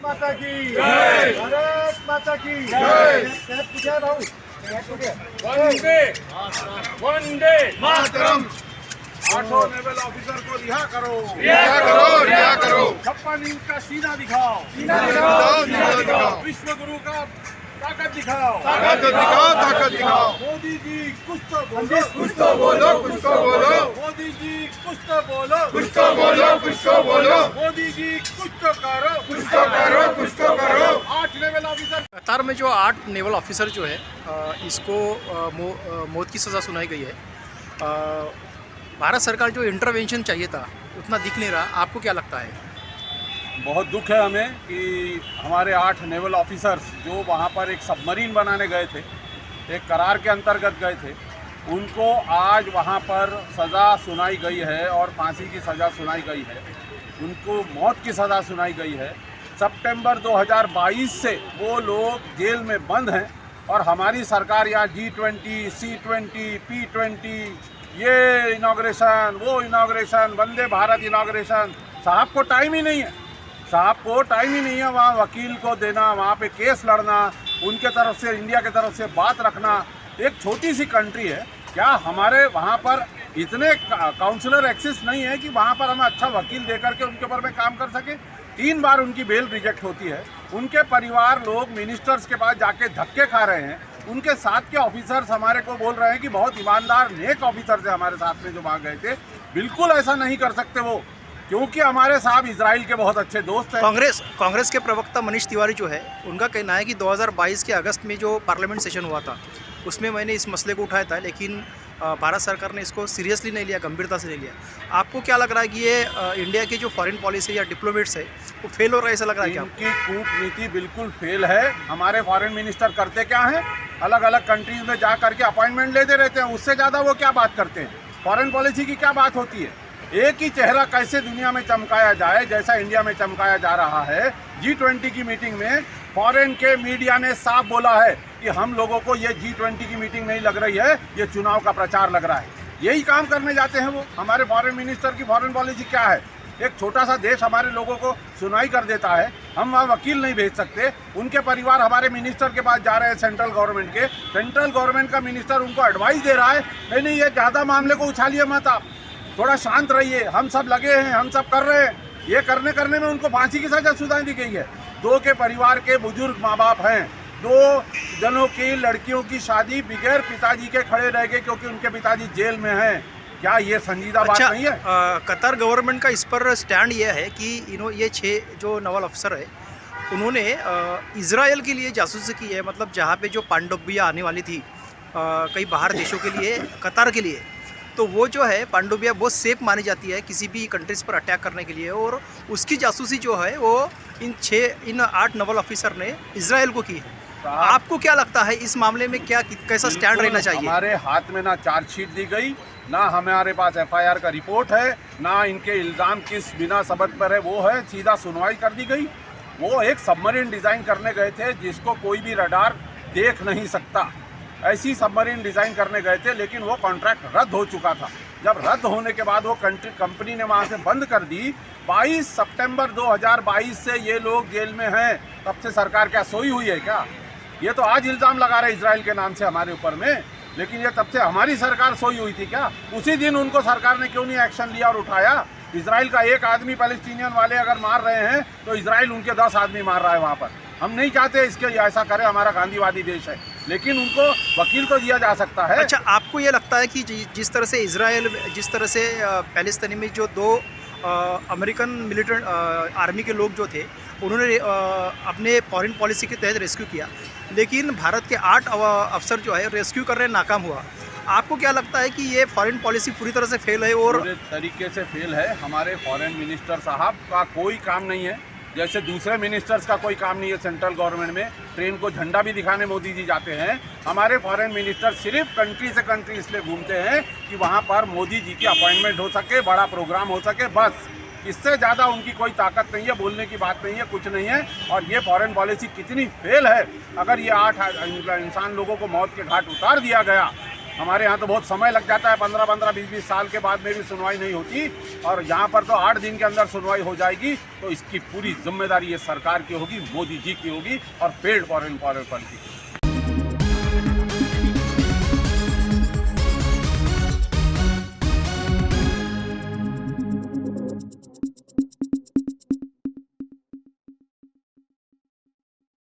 माता की जय, भारत माता की जय। वंदे वंदे मातरम। 8 नेवल ऑफिसर को रिहा करो, रिहा करो, रिहा करो। 56 इंच का सीना दिखाओ, सीना दिखाओ, सीना दिखाओ। विश्व गुरु का ताकत दिखाओ, ताकत दिखाओ, ताकत दिखाओ। मोदी जी कुछ तो बोलो, कुछ तो बोलो, कुछ तो बोलो। मोदी जी कुछ तो बोलो, कुछ तो बोलो, कुछ तो बोलो। मोदी जी कुछ तो करो, कुछ तो करो, कुछ तो करो। 8 नेवल ऑफिसर। कतार में जो 8 नेवल ऑफिसर जो है इसको मौत की सज़ा सुनाई गई है। भारत सरकार जो इंटरवेंशन चाहिए था उतना दिख नहीं रहा, आपको क्या लगता है? बहुत दुख है हमें कि हमारे 8 नेवल ऑफिसर्स जो वहाँ पर एक सबमरीन बनाने गए थे, एक करार के अंतर्गत गए थे, उनको आज वहाँ पर सज़ा सुनाई गई है और फांसी की सज़ा सुनाई गई है, उनको मौत की सज़ा सुनाई गई है। सितंबर 2022 से वो लोग जेल में बंद हैं और हमारी सरकार यहाँ G20, C20, P20 ये इनाग्रेशन, वो इनाग्रेशन, वंदे भारत इनाग्रेशन, साहब को टाइम ही नहीं है, साहब को टाइम ही नहीं है वहाँ वकील को देना, वहाँ पे केस लड़ना, उनके तरफ से इंडिया के तरफ से बात रखना। एक छोटी सी कंट्री है, क्या हमारे वहाँ पर इतने काउंसलर एक्सेस नहीं है कि वहाँ पर हमें अच्छा वकील दे करके उनके ऊपर में काम कर सके? 3 बार उनकी बेल रिजेक्ट होती है, उनके परिवार लोग मिनिस्टर्स के पास जाके धक्के खा रहे हैं, उनके साथ के ऑफिसर्स हमारे को बोल रहे हैं कि बहुत ईमानदार नेक ऑफिसर्स हैं हमारे साथ में जो वहाँ गए थे। बिल्कुल ऐसा नहीं कर सकते वो, क्योंकि हमारे साहब इजराइल के बहुत अच्छे दोस्त हैं। कांग्रेस के प्रवक्ता मनीष तिवारी जो है उनका कहना है कि 2022 के अगस्त में जो पार्लियामेंट सेशन हुआ था उसमें मैंने इस मसले को उठाया था, लेकिन भारत सरकार ने इसको सीरियसली नहीं लिया, गंभीरता से नहीं लिया। आपको क्या लग रहा है कि ये इंडिया की जो फॉरेन पॉलिसी या डिप्लोमेट्स है वो फेल हो रहा है, ऐसा लग रहा है क्या? इनकी कूटनीति बिल्कुल फेल है। हमारे फॉरेन मिनिस्टर करते क्या हैं? अलग अलग कंट्रीज में जा करके अपॉइंटमेंट लेते रहते हैं, उससे ज़्यादा वो क्या बात करते हैं? फॉरेन पॉलिसी की क्या बात होती है? एक ही चेहरा कैसे दुनिया में चमकाया जाए जैसा इंडिया में चमकाया जा रहा है। G20 की मीटिंग में फॉरेन के मीडिया ने साफ बोला है कि हम लोगों को ये G20 की मीटिंग नहीं लग रही है, ये चुनाव का प्रचार लग रहा है। यही काम करने जाते हैं वो। हमारे फॉरेन मिनिस्टर की फॉरेन पॉलिसी क्या है? एक छोटा सा देश हमारे लोगों को सुनाई कर देता है, हम वहाँ वकील नहीं भेज सकते, उनके परिवार हमारे मिनिस्टर के पास जा रहे हैं सेंट्रल गवर्नमेंट के, सेंट्रल गवर्नमेंट का मिनिस्टर उनको एडवाइस दे रहा है नहीं ये ज़्यादा मामले को उछालिए मत, आप थोड़ा शांत रहिए, हम सब लगे हैं, हम सब कर रहे हैं। ये करने में उनको फांसी की सजा सुनाई दी गई है। 2 के परिवार के बुजुर्ग माँ बाप हैं, 2 जनों की लड़कियों की शादी बगैर पिताजी के खड़े रह गए क्योंकि उनके पिताजी जेल में हैं। क्या ये संजीदा बात नहीं है? कतार गवर्नमेंट का इस पर स्टैंड ये है कि ये 6 जो नवल अफसर है उन्होंने इजराइल के लिए जासूसी की है, मतलब जहाँ पे जो पांडुबिया आने वाली थी कई बाहर देशों के लिए, कतार के लिए, तो वो जो है पांडुबिया बहुत सेफ मानी जाती है किसी भी कंट्रीज़ पर अटैक करने के लिए, और उसकी जासूसी जो है वो इन 8 नवल ऑफिसर ने इजराइल को की है। आपको क्या लगता है इस मामले में कैसा स्टैंड रहना चाहिए? हमारे हाथ में ना चार्जशीट दी गई, ना हमारे पास FIR का रिपोर्ट है, ना इनके इल्ज़ाम किस बिना सबक पर है वो है, सीधा सुनवाई कर दी गई। वो एक सबमरीन डिज़ाइन करने गए थे जिसको कोई भी रडार देख नहीं सकता, ऐसी सबमरीन डिज़ाइन करने गए थे, लेकिन वो कॉन्ट्रैक्ट रद्द हो चुका था। जब रद्द होने के बाद वो कंपनी ने वहाँ से बंद कर दी। 22 सितंबर 2022 से ये लोग जेल में हैं। तब से सरकार क्या सोई हुई है क्या? ये तो आज इल्ज़ाम लगा रहे इजराइल के नाम से हमारे ऊपर में, लेकिन ये तब से हमारी सरकार सोई हुई थी क्या? उसी दिन उनको सरकार ने क्यों नहीं एक्शन लिया और उठाया? इजराइल का एक आदमी पैलेस्टीनियन वाले अगर मार रहे हैं तो इजराइल उनके 10 आदमी मार रहा है वहाँ पर। हम नहीं चाहते इसके ऐसा करे, हमारा गांधीवादी देश है, लेकिन उनको वकील तो दिया जा सकता है। अच्छा, आपको ये लगता है कि जिस तरह से इजराइल, जिस तरह से पैलेस्तीन में जो 2 अमेरिकन मिलिट्री आर्मी के लोग जो थे उन्होंने अपने फॉरेन पॉलिसी के तहत रेस्क्यू किया, लेकिन भारत के 8 अफसर जो है रेस्क्यू करने नाकाम हुआ, आपको क्या लगता है कि ये फॉरेन पॉलिसी पूरी तरह से फेल है? और पूरे तरीके से फेल है। हमारे फॉरेन मिनिस्टर साहब का कोई काम नहीं है, जैसे दूसरे मिनिस्टर्स का कोई काम नहीं है। सेंट्रल गवर्नमेंट में ट्रेन को झंडा भी दिखाने मोदी जी जाते हैं, हमारे फॉरेन मिनिस्टर सिर्फ कंट्री से कंट्री इसलिए घूमते हैं कि वहाँ पर मोदी जी की अपॉइंटमेंट हो सके, बड़ा प्रोग्राम हो सके, बस। इससे ज़्यादा उनकी कोई ताकत नहीं है, बोलने की बात नहीं है, कुछ नहीं है। और ये फॉरेन पॉलिसी कितनी फेल है, अगर ये 8 इंसान लोगों को मौत के घाट उतार दिया गया हमारे यहाँ तो बहुत समय लग जाता है, 15-15, 20-20 साल के बाद में भी सुनवाई नहीं होती, और यहाँ पर तो 8 दिन के अंदर सुनवाई हो जाएगी। तो इसकी पूरी जिम्मेदारी ये सरकार की होगी, मोदी जी की होगी और फेल्ड फॉरेन पॉलिसी की।